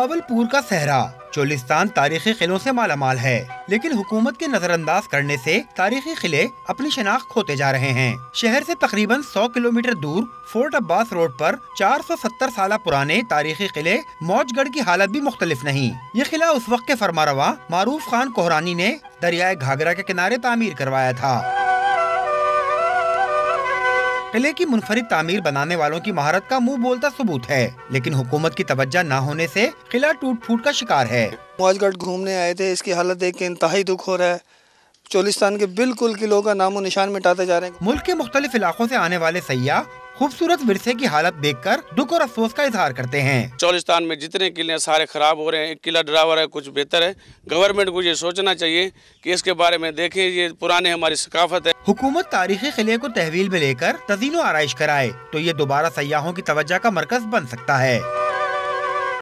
بہاولپور کا صحرا چولستان تاریخی قلعوں سے مالا مال ہے، لیکن حکومت کے نظر انداز کرنے سے تاریخی قلعے اپنی شناخت کھوتے جا رہے ہیں۔ شہر سے تقریباً 100 کلومیٹر دور فورٹ عباس روڈ پر 470 سالہ پرانے تاریخی قلعے موج گڑھ کی حالت بھی مختلف نہیں۔ یہ قلعہ اس وقت کے فرمانروا معروف خان کوہرانی نے دریائے گھاگرا کے کنارے تعمیر کروایا تھا۔ قلعے کی منفرد تعمیر بنانے والوں کی مہارت کا منہ بولتا ثبوت ہے، لیکن حکومت کی توجہ نہ ہونے سے قلعہ ٹوٹ پھوٹ کا شکار ہے۔ موج گڑھ گھومنے آئے تھے، اس کی حالت دیکھ کے انتہائی دکھ ہو رہا ہے۔ چولستان کے بالکل قلعوں کا نام و نشان مٹاتے جا رہے ہیں۔ ملک کے مختلف علاقوں سے آنے والے سیاح خوبصورت ورثے کی حالت دیکھ کر دکھ اور افسوس کا اظہار کرتے ہیں۔ چولستان میں جتنے قلعے سارے خراب ہو رہے ہیں، ایک قلعہ ڈراور ہے، کچھ بہتر ہے۔ گورنمنٹ کو یہ سوچنا چاہیے کہ اس کے بارے میں دیکھیں، یہ پرانے ہماری ثقافت ہے۔ حکومت تاریخی قلعے کو تحویل میں لے کر تزئین و آرائش کرائے تو یہ دوبارہ سیاحوں کی توجہ کا مرکز بن سکتا ہے۔